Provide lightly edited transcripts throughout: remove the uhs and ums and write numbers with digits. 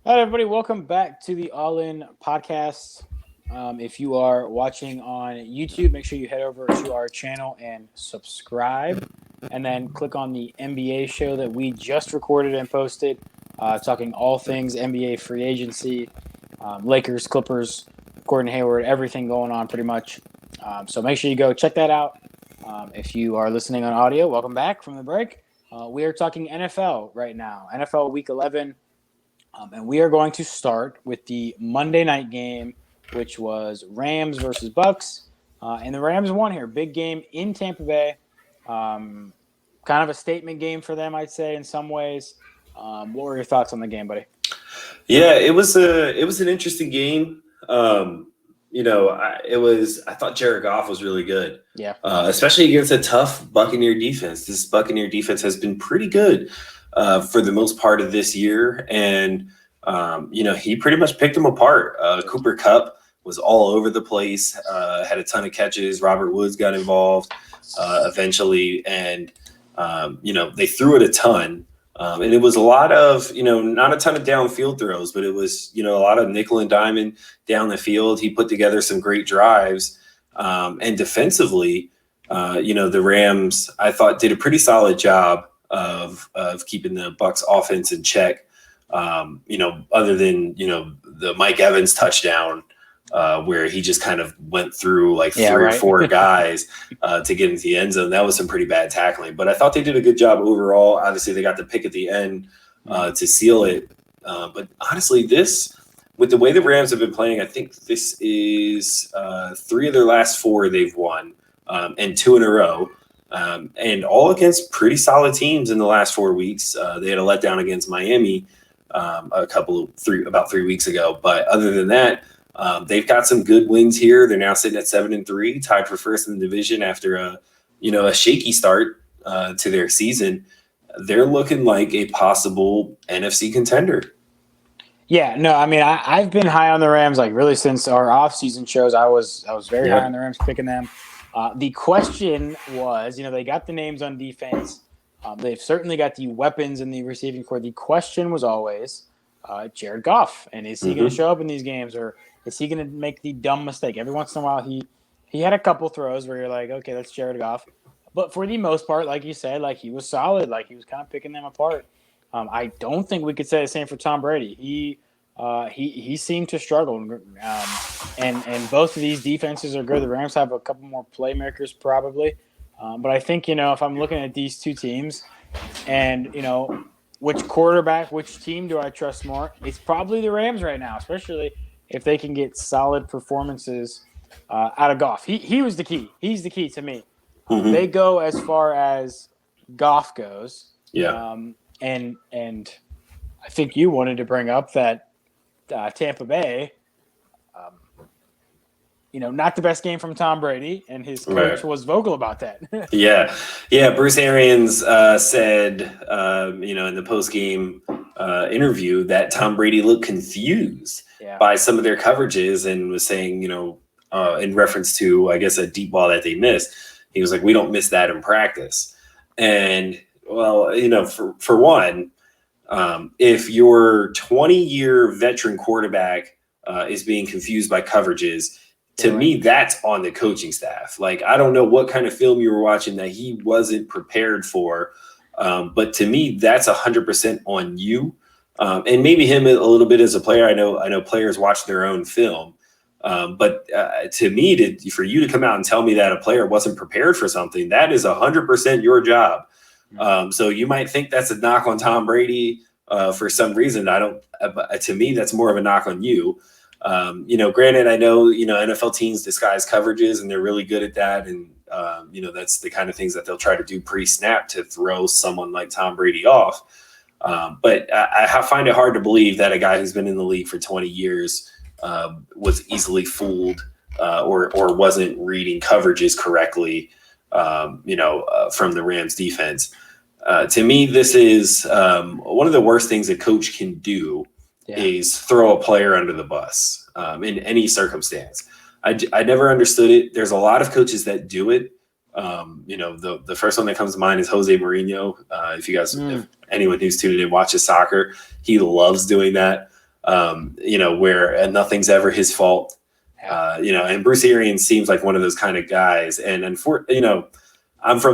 All right, everybody, welcome back to the All In podcast. If you are watching on YouTube, make sure you head over to our channel and subscribe, and then click on the NBA show that we just recorded and posted, talking all things NBA free agency, Lakers, Clippers, Gordon Hayward, everything going on pretty much. So make sure you go check that out. If you are listening on audio, welcome back from the break. We are talking NFL right now, NFL Week 11. And we are going to start with the Monday night game, which was Rams versus Bucs. And the Rams won here. Big game in Tampa Bay. Kind of a statement game for them, I'd say, in some ways. What were your thoughts on the game, buddy? Yeah, it was an interesting game. I thought Jared Goff was really good. Yeah. Especially against a tough Buccaneer defense. This Buccaneer defense has been pretty good for the most part of this year. And, he pretty much picked them apart. Cooper Kupp was all over the place, had a ton of catches. Robert Woods got involved eventually. And, they threw it a ton. And it was a lot of, not a ton of downfield throws, but it was, a lot of nickel and diamond down the field. He put together some great drives. And defensively, the Rams, I thought, did a pretty solid job of keeping the Bucs offense in check. Other than, the Mike Evans touchdown, where he just kind of went through like three or four guys to get into the end zone. That was some pretty bad tackling, but I thought they did a good job overall. Obviously, they got the pick at the end to seal it. But honestly, with the way the Rams have been playing, I think this is 3 of their last 4 they've won, and 2 in a row. And all against pretty solid teams in the last 4 weeks. They had a letdown against Miami about 3 weeks ago. But other than that, they've got some good wins here. They're now sitting at 7-3, tied for first in the division after a shaky start to their season. They're looking like a possible NFC contender. Yeah, no, I mean, I've been high on the Rams, like really since our off-season shows. I was very high on the Rams, picking them. The question was, they got the names on defense. They've certainly got the weapons in the receiving corps. The question was always Jared Goff, and is he going to show up in these games, or is he going to make the dumb mistake? Every once in a while, he had a couple throws where you're like, okay, that's Jared Goff. But for the most part, like you said, like he was solid, like he was kind of picking them apart. I don't think we could say the same for Tom Brady. He seemed to struggle, and both of these defenses are good. The Rams have a couple more playmakers probably, but I think if I'm looking at these two teams, and which quarterback, which team do I trust more? It's probably the Rams right now, especially if they can get solid performances out of Goff. He was the key. He's the key to me. They go as far as Goff goes. Yeah. And I think you wanted to bring up that Tampa Bay, not the best game from Tom Brady, and his coach was vocal about that. Yeah. Bruce Arians said, in the post-game interview that Tom Brady looked confused by some of their coverages and was saying, in reference to, I guess, a deep ball that they missed. He was like, we don't miss that in practice. And, well, for one, if your 20-year veteran quarterback is being confused by coverages, to me, that's on the coaching staff. Like, I don't know what kind of film you were watching that he wasn't prepared for, but to me, that's 100% on you, and maybe him a little bit as a player. I know players watch their own film, but to me, for you to come out and tell me that a player wasn't prepared for something, that is 100% your job. So you might think that's a knock on Tom Brady for some reason. To me, that's more of a knock on you. Granted, I know, NFL teams disguise coverages and they're really good at that. And, that's the kind of things that they'll try to do pre-snap to throw someone like Tom Brady off. But I find it hard to believe that a guy who's been in the league for 20 years was easily fooled or wasn't reading coverages correctly. From the Rams defense. To me, this is one of the worst things a coach can do is throw a player under the bus in any circumstance. I never understood it. There's a lot of coaches that do it. The first one that comes to mind is Jose Mourinho. If anyone who's tuned in watches soccer, he loves doing that. where nothing's ever his fault. And Bruce Arians seems like one of those kind of guys. And I'm from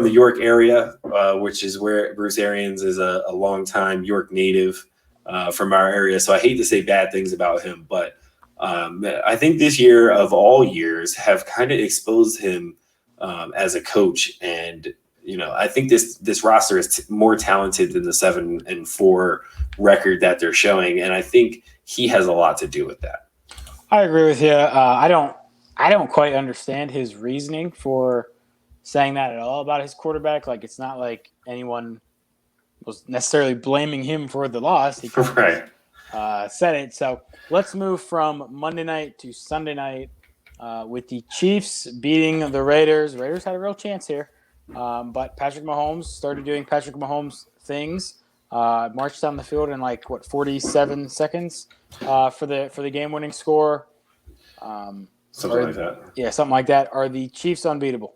the York area, which is where Bruce Arians is a longtime York native from our area. So I hate to say bad things about him, but I think this year of all years have kind of exposed him as a coach. And, I think this roster is more talented than the 7-4 record that they're showing. And I think he has a lot to do with that. I agree with you. I don't quite understand his reasoning for saying that at all about his quarterback. Like, it's not like anyone was necessarily blaming him for the loss. He right. Said it. So let's move from Monday night to Sunday night with the Chiefs beating the Raiders. Raiders had a real chance here, but Patrick Mahomes started doing Patrick Mahomes things. Marched down the field in 47 seconds for the game-winning score. Something like that. Yeah, something like that. Are the Chiefs unbeatable?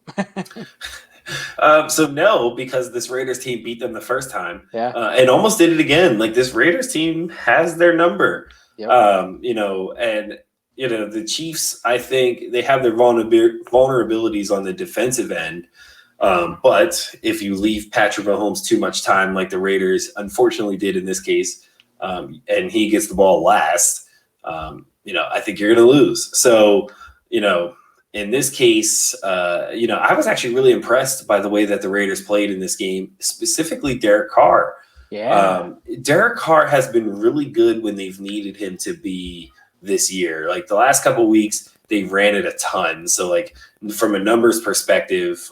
So no, because this Raiders team beat them the first time, and almost did it again. Like, this Raiders team has their number. Yep. The Chiefs, I think they have their vulnerabilities on the defensive end. But if you leave Patrick Mahomes too much time, like the Raiders unfortunately did in this case, and he gets the ball last, I think you're going to lose. So, in this case, I was actually really impressed by the way that the Raiders played in this game, specifically Derek Carr. Yeah. Derek Carr has been really good when they've needed him to be this year. Like, the last couple of weeks, they ran it a ton. So, from a numbers perspective,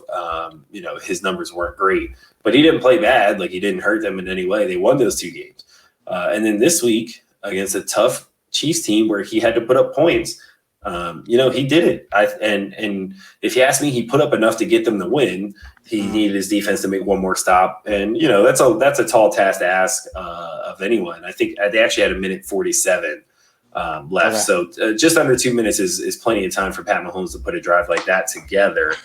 his numbers weren't great. But he didn't play bad. Like, he didn't hurt them in any way. They won those 2 games. And then this week, against a tough Chiefs team where he had to put up points, he did it. And if you ask me, he put up enough to get them to win. He needed his defense to make one more stop. And, that's a tall task to ask of anyone. I think they actually had 1:47 left. Okay. So just under 2 minutes is plenty of time for Pat Mahomes to put a drive like that together.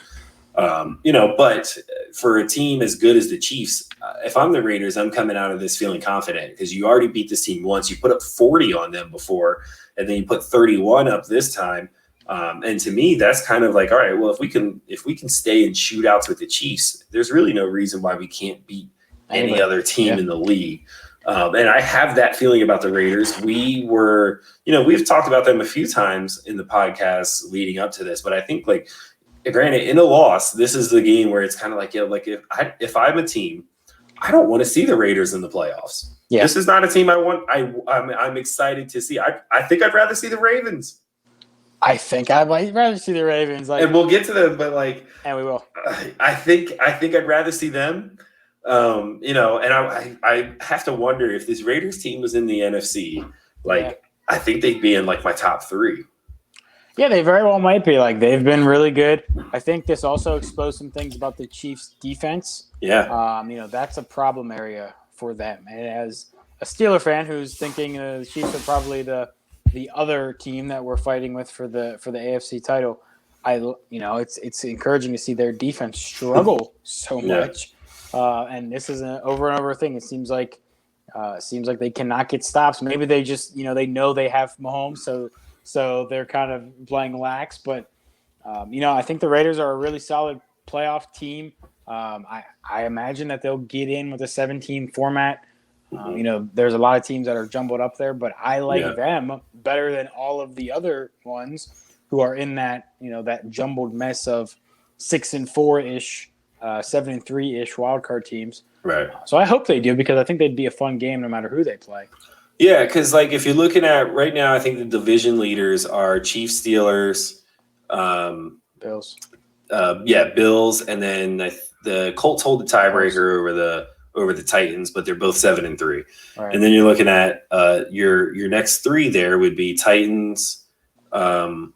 But for a team as good as the Chiefs, if I'm the Raiders, I'm coming out of this feeling confident because you already beat this team once. You put up 40 on them before, and then you put 31 up this time. And to me, that's kind of like, all right, well, if we can stay in shootouts with the Chiefs, there's really no reason why we can't beat any other team in the league. And I have that feeling about the Raiders. We've talked about them a few times in the podcast leading up to this, but I think, granted, in a loss, this is the game where it's kind of like, if I'm a team, I don't want to see the Raiders in the playoffs. Yeah. This is not a team I want. I'm excited to see. I think I'd rather see the Ravens. I think I might rather see the Ravens. And we'll get to them, but and we will. I think I'd rather see them. And I have to wonder if this Raiders team was in the NFC, I think they'd be in my top 3. Yeah, they very well might be. They've been really good. I think this also exposed some things about the Chiefs' defense. Yeah. That's a problem area for them. And as a Steeler fan who's thinking the Chiefs are probably the other team that we're fighting with for the AFC title, it's encouraging to see their defense struggle so much. And this is an over and over thing. It seems like they cannot get stops. Maybe they just they know they have Mahomes, so they're kind of playing lax. But I think the Raiders are a really solid playoff team. I imagine that they'll get in with a 7-team format. There's a lot of teams that are jumbled up there, but I like them better than all of the other ones who are in that that jumbled mess of 6-4-ish. 7-3-ish wildcard teams. Right. So I hope they do because I think they'd be a fun game no matter who they play. Yeah, because if you're looking at right now, I think the division leaders are Chiefs, Steelers, Bills. Bills, and then the Colts hold the tiebreaker over the Titans, but they're both 7-3. Right. And then you're looking at your next 3 there would be Titans, the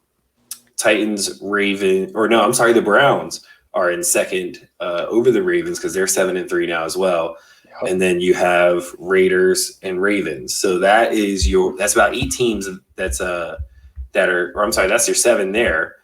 Browns are in second over the Ravens because they're 7-3 now as well. Yep. And then you have Raiders and Ravens. So that's about 8 teams that's your 7 there.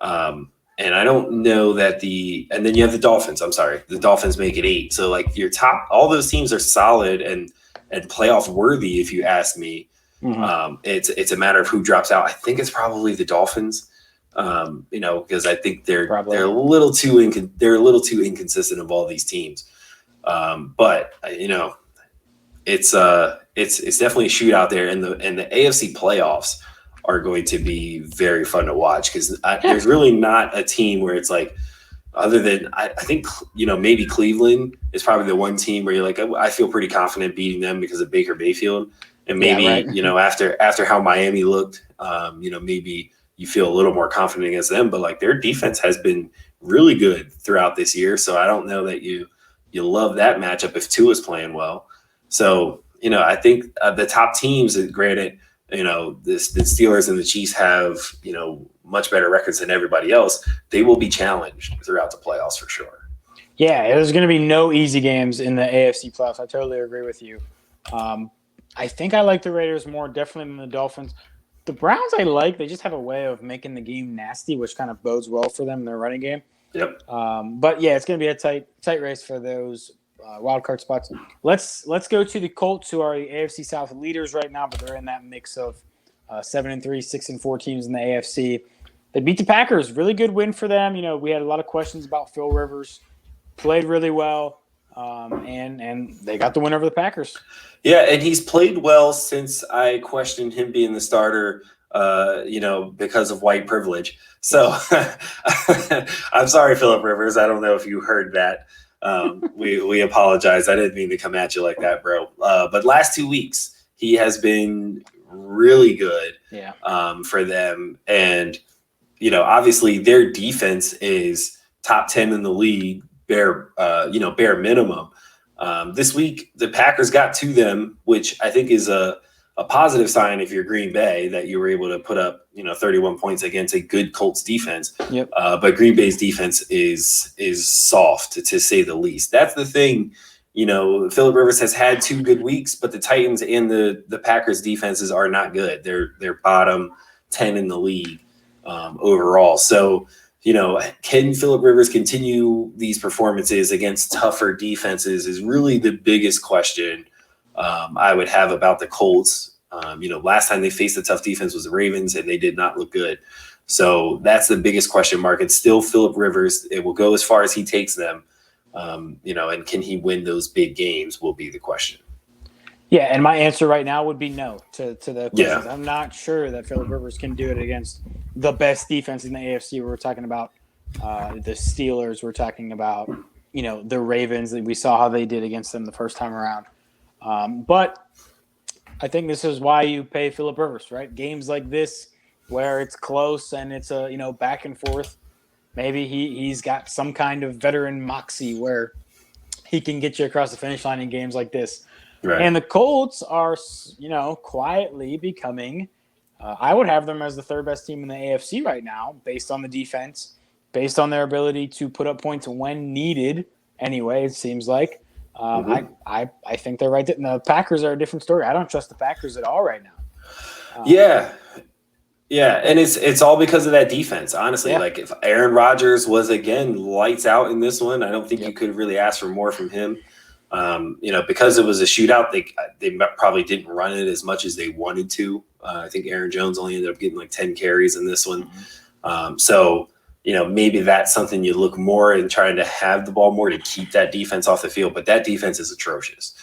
And I don't know that and then you have the Dolphins. I'm sorry. The Dolphins make it 8. So your top, all those teams are solid and playoff worthy, if you ask me. It's a matter of who drops out. I think it's probably the Dolphins. Because I think they're a little too inconsistent of all these teams. But it's definitely a shootout there, and the AFC playoffs are going to be very fun to watch because there's really not a team where it's like, other than I think maybe Cleveland is probably the one team where you're like, I feel pretty confident beating them because of Baker Mayfield, and maybe after how Miami looked, maybe you feel a little more confident against them. But like their defense has been really good throughout this year, so I don't know that you love that matchup if Tua's playing well. So I think the top teams, granted, the Steelers and the Chiefs have much better records than everybody else. They will be challenged throughout the playoffs for sure. Yeah, there's going to be no easy games in the AFC playoffs. I totally agree with you. I think I like the Raiders more definitely than the Dolphins. The Browns I like. They just have a way of making the game nasty, which kind of bodes well for them in their running game. Yep. But yeah, it's going to be a tight race for those wild card spots. Let's go to the Colts, who are the AFC South leaders right now, but they're in that mix of 7-3, 6-4 teams in the AFC. They beat the Packers. Really good win for them. We had a lot of questions about Phil Rivers. Played really well, and they got the win over the Packers. Yeah, and he's played well since I questioned him being the starter, because of white privilege. So I'm sorry, Philip Rivers. I don't know if you heard that. We apologize. I didn't mean to come at you like that, bro. But last 2 weeks, he has been really good for them. And, obviously their defense is top 10 in the league, bare minimum. This week, the Packers got to them, which I think is a positive sign if you're Green Bay that you were able to put up, 31 points against a good Colts defense. Yep. But Green Bay's defense is soft to say the least. That's the thing. Philip Rivers has had 2 good weeks, but the Titans and the Packers defenses are not good. They're bottom 10 in the league overall. So, can Philip Rivers continue these performances against tougher defenses is really the biggest question I would have about the Colts. Last time they faced a tough defense was the Ravens, and they did not look good. So that's the biggest question mark. It's still Philip Rivers. It will go as far as he takes them, and can he win those big games will be the question. Yeah, and my answer right now would be no to the questions. Yeah. I'm not sure that Philip Rivers can do it against the best defense in the AFC. We're talking about the Steelers. We're talking about, the Ravens. We saw how they did against them the first time around. But I think this is why you pay Philip Rivers, right? Games like this where it's close and it's a, back and forth. Maybe he's got some kind of veteran moxie where he can get you across the finish line in games like this. Right. And the Colts are, quietly becoming I would have them as the third best team in the AFC right now, based on the defense, based on their ability to put up points when needed. Anyway, it seems like I think they're right. The Packers are a different story. I don't trust the Packers at all right now. Yeah, and it's all because of that defense. Honestly, like if Aaron Rodgers was again lights out in this one, I don't think you could really ask for more from him. Because it was a shootout, they probably didn't run it as much as they wanted to. I think Aaron Jones only ended up getting like 10 carries in this one. So maybe that's something you look more in trying to have the ball more to keep that defense off the field. But that defense is atrocious.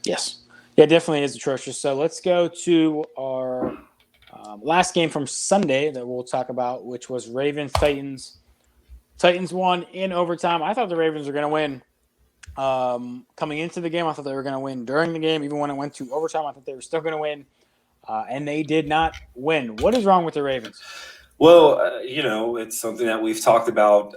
Yes. Yeah, definitely is atrocious. So let's go to our last game from Sunday that we'll talk about, which was Ravens-Titans. Titans won in overtime. I thought the Ravens were going to win. Coming into the game, I thought they were going to win during the game. Even when it went to overtime, I thought they were still going to win. And they did not win. What is wrong with the Ravens? Well, it's something that we've talked about,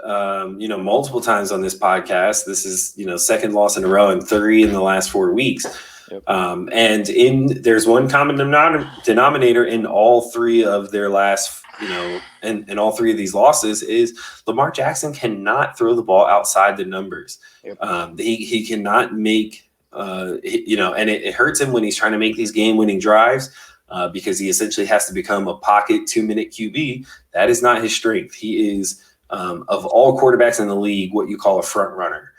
multiple times on this podcast. This is, second loss in a row and 3 in the last 4 weeks. Yep. And there's one common denominator in all 3 of their last, and all 3 of these losses is Lamar Jackson cannot throw the ball outside the numbers. Yep. He cannot make, and it hurts him when he's trying to make these game-winning drives. Because he essentially has to become a pocket 2-minute QB. That is not his strength. He is, of all quarterbacks in the league, what you call a front runner.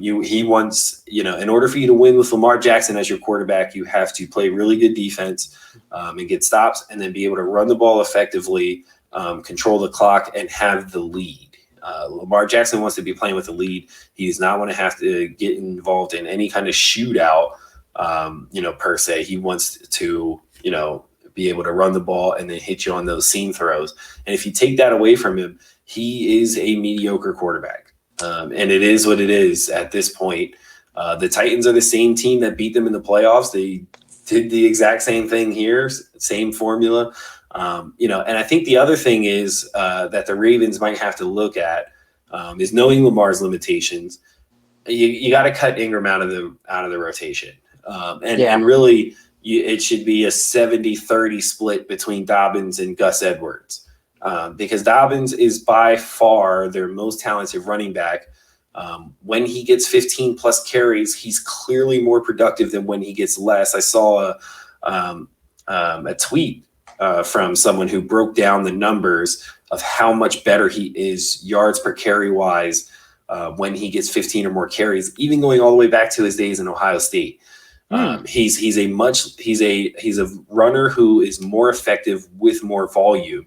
He wants, in order for you to win with Lamar Jackson as your quarterback, you have to play really good defense and get stops, and then be able to run the ball effectively, control the clock, and have the lead. Lamar Jackson wants to be playing with the lead. He does not want to have to get involved in any kind of shootout, per se. He wants to, be able to run the ball and then hit you on those seam throws. And if you take that away from him, he is a mediocre quarterback. And it is what it is at this point. The Titans are the same team that beat them in the playoffs. They did the exact same thing here, same formula. And I think the other thing is that the Ravens might have to look at is knowing Lamar's limitations. You got to cut Ingram out of the rotation, and really it should be a 70-30 split between Dobbins and Gus Edwards, because Dobbins is by far their most talented running back. When he gets 15 plus carries, he's clearly more productive than when he gets less. I saw a tweet from someone who broke down the numbers of how much better he is yards per carry wise when he gets 15 or more carries, even going all the way back to his days in Ohio State. He's a runner who is more effective with more volume.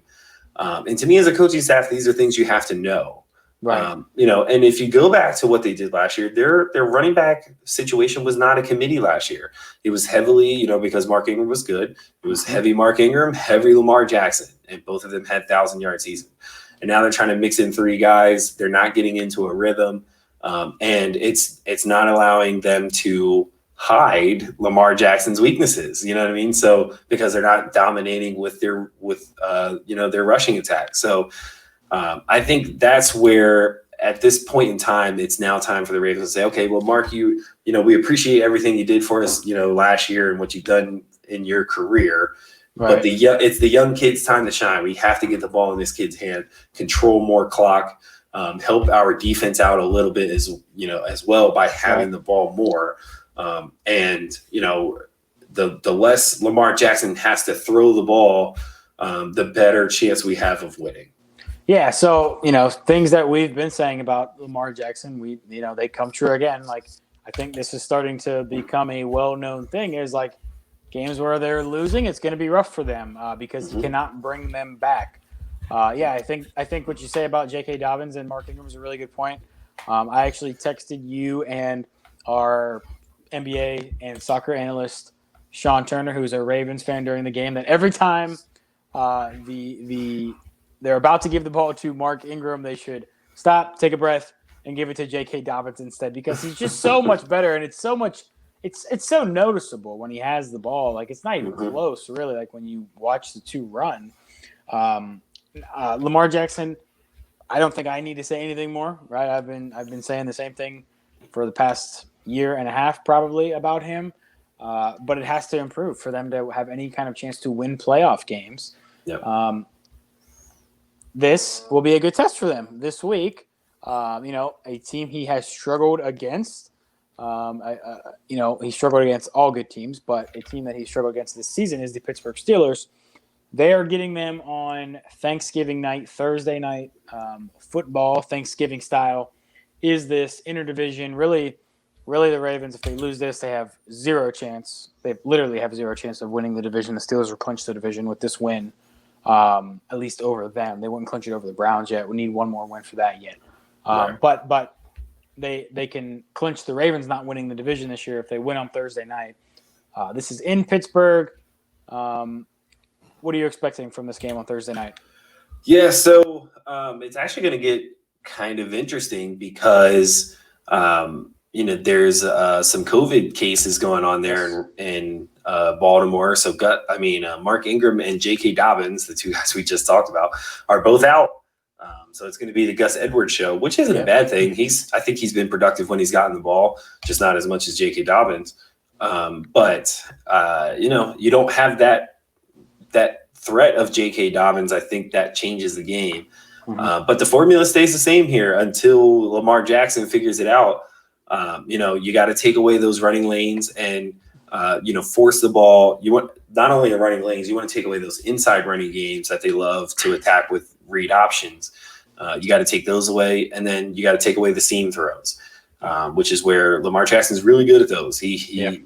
And to me, as a coaching staff, these are things you have to know. Right. And if you go back to what they did last year, their running back situation was not a committee last year. It was heavily, because Mark Ingram was good. It was heavy Mark Ingram, heavy Lamar Jackson, and both of them had 1,000-yard season. And now they're trying to mix in three guys. They're not getting into a rhythm, and it's not allowing them to hide Lamar Jackson's weaknesses. You know what I mean? So because they're not dominating with their rushing attack. So I think that's where at this point in time, it's now time for the Ravens to say, okay, well, Mark, we appreciate everything you did for us, last year and what you've done in your career. Right. But it's the young kid's time to shine. We have to get the ball in this kid's hand, control more clock, help our defense out a little bit as well by having the ball more. The less Lamar Jackson has to throw the ball, the better chance we have of winning. Yeah, so, things that we've been saying about Lamar Jackson, they come true again. Like, I think this is starting to become a well-known thing is like games where they're losing, it's going to be rough for them because you cannot bring them back. I think what you say about J.K. Dobbins and Mark Ingram is a really good point. I actually texted you and our NBA and soccer analyst, Sean Turner, who's a Ravens fan during the game, that every time they're about to give the ball to Mark Ingram, they should stop, take a breath, and give it to J.K. Dobbins instead, because he's just so much better, and it's so noticeable when he has the ball. Like, it's not even close, really, like when you watch the two run. Lamar Jackson, I don't think I need to say anything more, right? I've been saying the same thing for the past year and a half probably about him, but it has to improve for them to have any kind of chance to win playoff games. Yep. This will be a good test for them this week. A team he has struggled against. He struggled against all good teams, but a team that he struggled against this season is the Pittsburgh Steelers. They are getting them on Thanksgiving night, Thursday night football, Thanksgiving style. Is this interdivision really the Ravens? If they lose this, they have zero chance. They literally have zero chance of winning the division. The Steelers will clinch the division with this win. At least over them. They wouldn't clinch it over the Browns yet. We need one more win for that yet. But they can clinch the Ravens not winning the division this year if they win on Thursday night. This is in Pittsburgh. What are you expecting from this game on Thursday night? Yeah, so it's actually going to get kind of interesting because there's some COVID cases going on there in Baltimore. So Mark Ingram and J.K. Dobbins, the two guys we just talked about, are both out. So it's going to be the Gus Edwards show, which isn't a bad thing. I think he's been productive when he's gotten the ball, just not as much as J.K. Dobbins. But you don't have that threat of J.K. Dobbins. I think that changes the game. But the formula stays the same here until Lamar Jackson figures it out. You got to take away those running lanes and force the ball. You want not only the running lanes, you want to take away those inside running games that they love to attack with read options. You got to take those away, and then you got to take away the seam throws. which is where Lamar Jackson's really good at those. He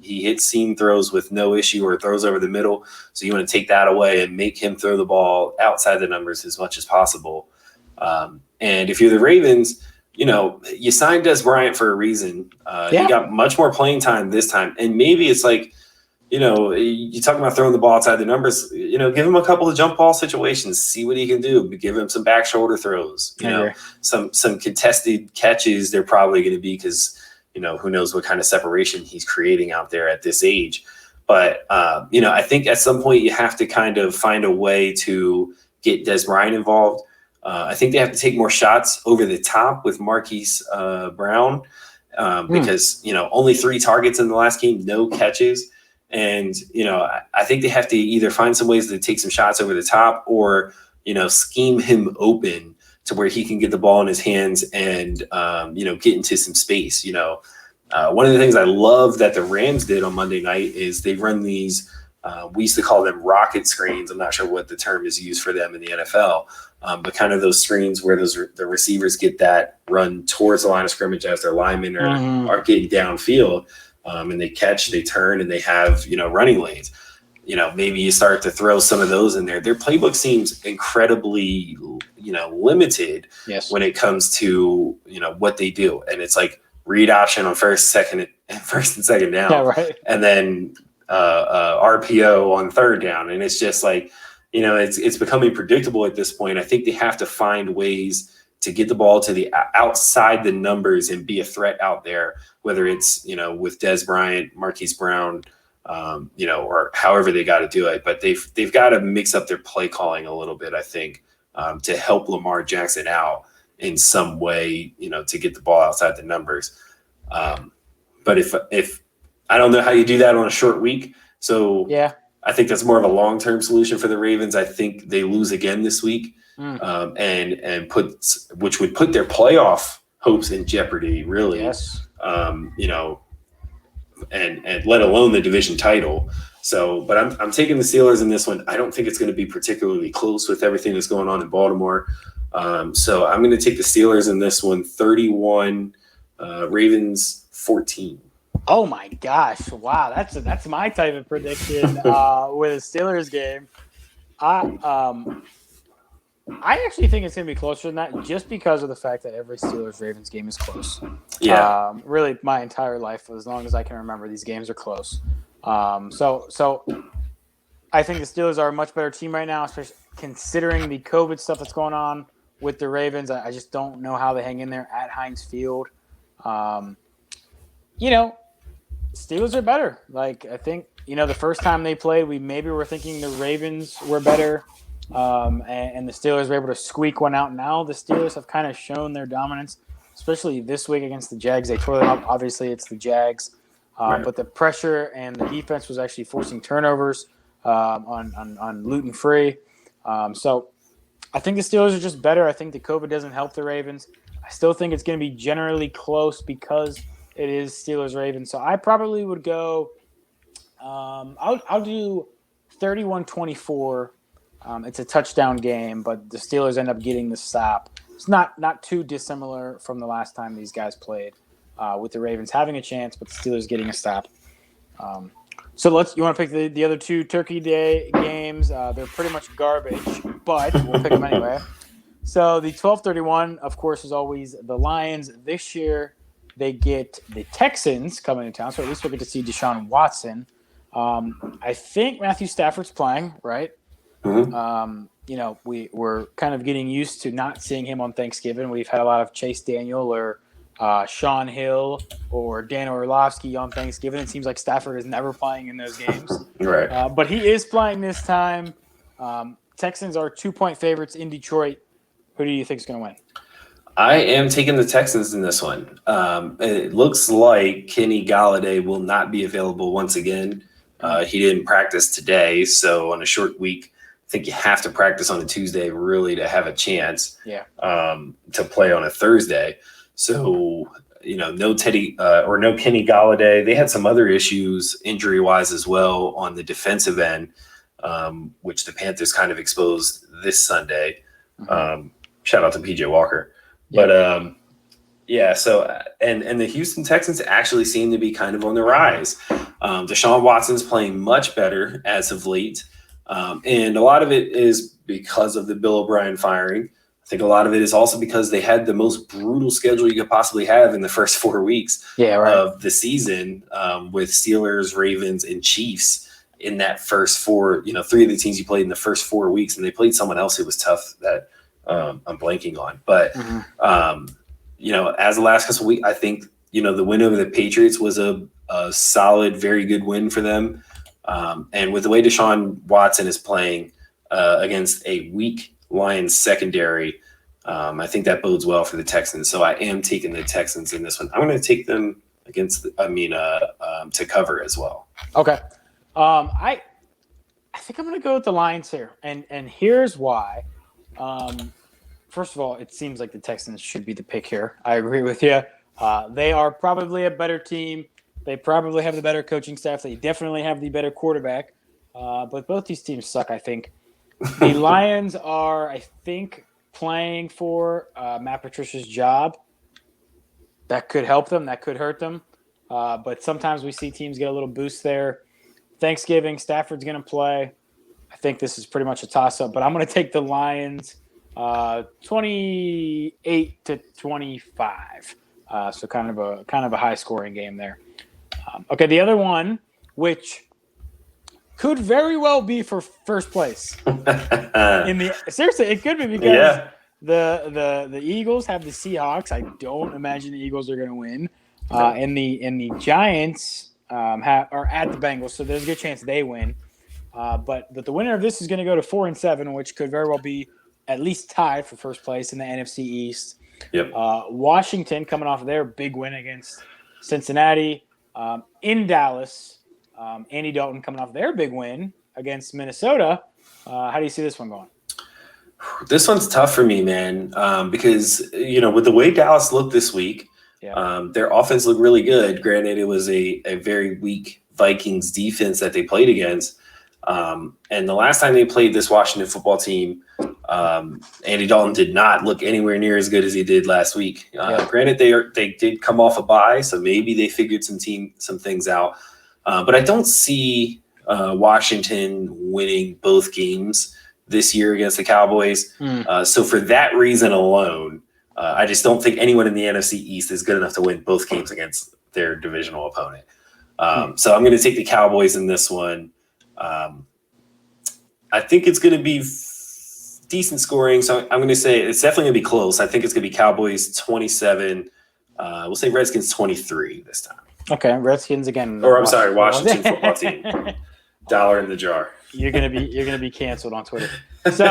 hits seam throws with no issue or throws over the middle. So you want to take that away and make him throw the ball outside the numbers as much as possible. And if you're the Ravens, you signed Des Bryant for a reason. He got much more playing time this time. And maybe it's like, you talk about throwing the ball outside the numbers, give him a couple of jump ball situations, see what he can do, give him some back shoulder throws, some contested catches. They're probably going to be because, who knows what kind of separation he's creating out there at this age. But, I think at some point you have to kind of find a way to get Des Bryant involved. I think they have to take more shots over the top with Marquise Brown because, only 3 targets in the last game, no catches. And, I think they have to either find some ways to take some shots over the top or, scheme him open to where he can get the ball in his hands and, get into some space. One of the things I love that the Rams did on Monday night is they run these, we used to call them rocket screens. I'm not sure what the term is used for them in the NFL, but kind of those screens where the receivers get that run towards the line of scrimmage as their linemen are getting downfield. And they catch, they turn, and they have, running lanes. Maybe you start to throw some of those in there. Their playbook seems incredibly, limited when it comes to, what they do. And it's like read option on first and second down, and then RPO on third down. And it's just like, it's becoming predictable at this point. I think they have to find ways to get the ball to the outside the numbers and be a threat out there, whether it's, with Des Bryant, Marquise Brown, or however they got to do it. But they've got to mix up their play calling a little bit, I think, to help Lamar Jackson out in some way, to get the ball outside the numbers. But if I don't know how you do that on a short week. So I think that's more of a long-term solution for the Ravens. I think they lose again this week. And which would put their playoff hopes in jeopardy, really. And let alone the division title. So, but I'm taking the Steelers in this one. I don't think it's going to be particularly close with everything that's going on in Baltimore. So I'm going to take the Steelers in this one, 31, Ravens 14. Oh my gosh! Wow, that's my type of prediction with a Steelers game. I actually think it's going to be closer than that just because of the fact that every Steelers-Ravens game is close. Really, my entire life, as long as I can remember, these games are close. So I think the Steelers are a much better team right now, especially considering the COVID stuff that's going on with the Ravens. I just don't know how they hang in there at Heinz Field. Steelers are better. Like, I think, the first time they played, we maybe were thinking the Ravens were better. And the Steelers were able to squeak one out. Now the Steelers have kind of shown their dominance, especially this week against the Jags. They tore them up. Obviously, it's the Jags. But the pressure and the defense was actually forcing turnovers on Luton Free. So I think the Steelers are just better. I think the COVID doesn't help the Ravens. I still think it's going to be generally close because it is Steelers-Ravens. So I probably would go I'll do 31-24. It's a touchdown game, but the Steelers end up getting the stop. It's not too dissimilar from the last time these guys played, with the Ravens having a chance, but the Steelers getting a stop. So you want to pick the other two Turkey Day games? They're pretty much garbage, but we'll pick them anyway. So the 12-31, of course, is always the Lions. This year, they get the Texans coming to town, so at least we'll get to see Deshaun Watson. I think Matthew Stafford's playing, right? Mm-hmm. We're kind of getting used to not seeing him on Thanksgiving. We've had a lot of Chase Daniel or Sean Hill or Dan Orlovsky on Thanksgiving. It seems like Stafford is never playing in those games. Right. But he is playing this time. Texans are 2-point favorites in Detroit. Who do you think is going to win? I am taking the Texans in this one. It looks like Kenny Golladay will not be available once again. He didn't practice today, so on a short week, I think you have to practice on a Tuesday really to have a chance to play on a Thursday. So, no Teddy or no Kenny Golladay. They had some other issues injury-wise as well on the defensive end, which the Panthers kind of exposed this Sunday. Shout out to PJ Walker. But Yeah, so and the Houston Texans actually seem to be kind of on the rise. Deshaun Watson's playing much better as of late, and a lot of it is because of the Bill O'Brien firing. I think a lot of it is also because they had the most brutal schedule you could possibly have in the first 4 weeks of the season, with Steelers, Ravens, and Chiefs in that first four. Three of the teams you played in the first 4 weeks, and they played someone else who was tough that I'm blanking on, but. As the last couple of weeks, I think, the win over the Patriots was a solid, very good win for them. And with the way Deshaun Watson is playing against a weak Lions secondary, I think that bodes well for the Texans. So I am taking the Texans in this one. I'm going to take them to cover as well. Okay. I think I'm going to go with the Lions here. And here's why. First of all, it seems like the Texans should be the pick here. I agree with you. They are probably a better team. They probably have the better coaching staff. They definitely have the better quarterback. But both these teams suck, I think. The Lions are, I think, playing for Matt Patricia's job. That could help them. That could hurt them. But sometimes we see teams get a little boost there. Thanksgiving, Stafford's going to play. I think this is pretty much a toss-up. But I'm going to take the Lions 28-25. So kind of a high scoring game there. Okay, the other one, which could very well be for first place seriously, it could be because the Eagles have the Seahawks. I don't imagine the Eagles are going to win. And the Giants are at the Bengals, so there's a good chance they win. But the winner of this is going to go to 4-7, which could very well be at least tied for first place in the NFC East. Yep. Washington coming off their big win against Cincinnati in Dallas. Andy Dalton coming off their big win against Minnesota. How do you see this one going? This one's tough for me, man, because, with the way Dallas looked this week, their offense looked really good. Granted, it was a very weak Vikings defense that they played against. And the last time they played this Washington football team, Andy Dalton did not look anywhere near as good as he did last week. Granted, they did come off a bye, so maybe they figured some things out. But I don't see Washington winning both games this year against the Cowboys. So for that reason alone, I just don't think anyone in the NFC East is good enough to win both games against their divisional opponent. So I'm going to take the Cowboys in this one. I think it's going to be decent scoring, so I'm going to say it's definitely going to be close. I think it's going to be Cowboys 27. We'll say Redskins 23 this time. Okay, Redskins again. Or I'm sorry, Washington football team. Dollar in the jar. You're gonna be canceled on Twitter. So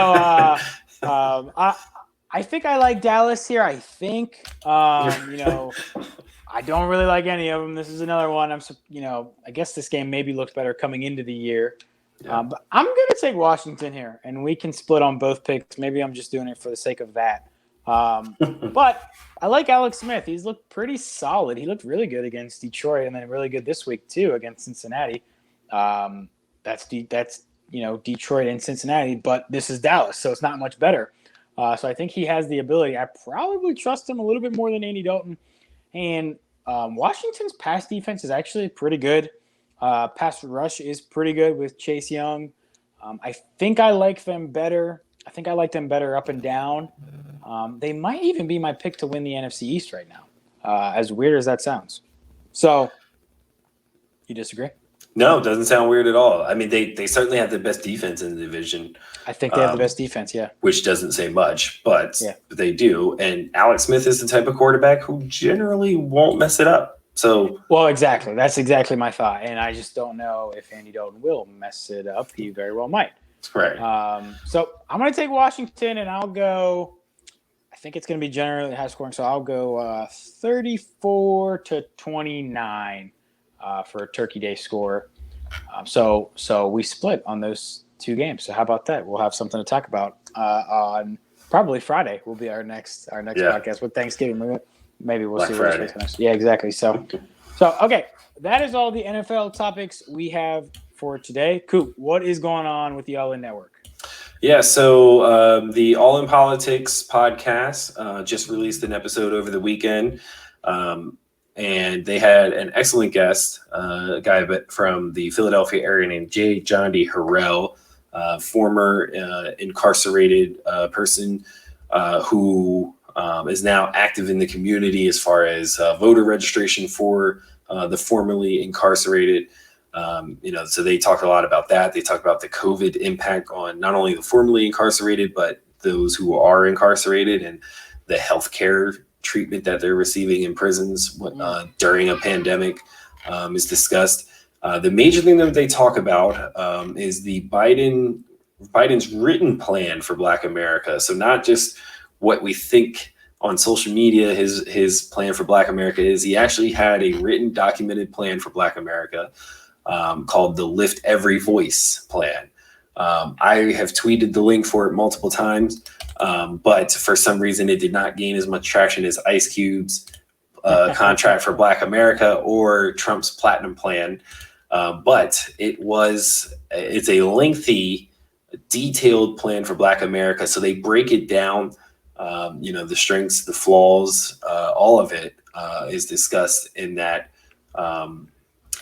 I think I like Dallas here. I think I don't really like any of them. This is another one. I guess this game maybe looks better coming into the year. But I'm going to take Washington here, and we can split on both picks. Maybe I'm just doing it for the sake of that. But I like Alex Smith. He's looked pretty solid. He looked really good against Detroit, and then really good this week too against Cincinnati. That's Detroit and Cincinnati, but this is Dallas, so it's not much better. So I think he has the ability. I probably trust him a little bit more than Andy Dalton. And Washington's pass defense is actually pretty good. Pass rush is pretty good with Chase Young. I think I like them better. I think I like them better up and down. They might even be my pick to win the NFC East right now, as weird as that sounds. So, you disagree? No, it doesn't sound weird at all. I mean, they certainly have the best defense in the division. I think they have the best defense, yeah. Which doesn't say much, but they do. And Alex Smith is the type of quarterback who generally won't mess it up. So, well, exactly. That's exactly my thought. And I just don't know if Andy Dalton will mess it up. He very well might. Right. So I'm going to take Washington, and I'll go – I think it's going to be generally high scoring. So I'll go 34-29 for a Turkey Day score. So we split on those two games. So how about that? We'll have something to talk about on probably Friday. Will be our next podcast with Thanksgiving. Maybe we'll see what it's next. Yeah, exactly. So okay, that is all the NFL topics we have for today. Coop, what is going on with the All In Network? Yeah, so the All in Politics podcast just released an episode over the weekend, and they had an excellent guest, a guy from the Philadelphia area named J. John D. Harrell, former incarcerated person who is now active in the community as far as voter registration for the formerly incarcerated. So they talked a lot about that. They talked about the COVID impact on not only the formerly incarcerated, but those who are incarcerated and the healthcare treatment that they're receiving in prisons during a pandemic is discussed. The major thing that they talk about is the Biden's written plan for Black America. So not just what we think on social media, his plan for Black America is. He actually had a written, documented plan for Black America called the Lift Every Voice plan. I have tweeted the link for it multiple times, but for some reason it did not gain as much traction as Ice Cube's contract for Black America or Trump's Platinum Plan. But it's a lengthy, detailed plan for Black America. So they break it down, the strengths, the flaws, all of it is discussed in that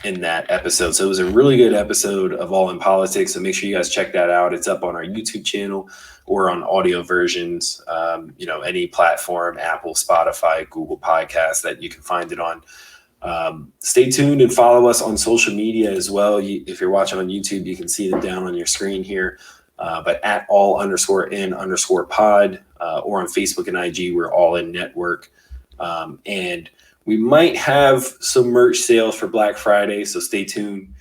episode. So it was a really good episode of All in Politics. So make sure you guys check that out. It's up on our YouTube channel or on audio versions, any platform, Apple, Spotify, Google Podcasts that you can find it on. Stay tuned and follow us on social media as well. If you're watching on YouTube, you can see them down on your screen here. But at all_in_pod or on Facebook and IG, we're All In Network. And we might have some merch sales for Black Friday, so stay tuned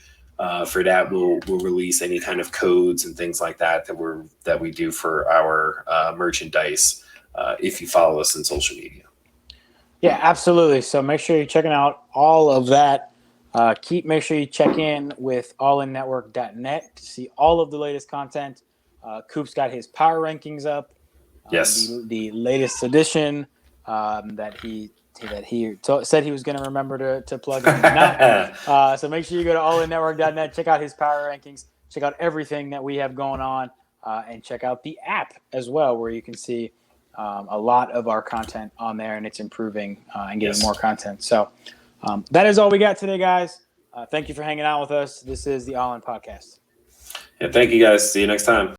for that. We'll release any kind of codes and things like that we do for our merchandise if you follow us on social media. Yeah, absolutely. So make sure you're checking out all of that. Make sure you check in with allinnetwork.net to see all of the latest content. Coop's got his power rankings up. Yes, the latest edition that he said he was going to remember to plug in. So make sure you go to allinnetwork.net, check out his power rankings, check out everything that we have going on, and check out the app as well, where you can see a lot of our content on there, and it's improving and getting more content. So that is all we got today, guys. Thank you for hanging out with us. This is the All In Podcast. Yeah, thank you guys. See you next time.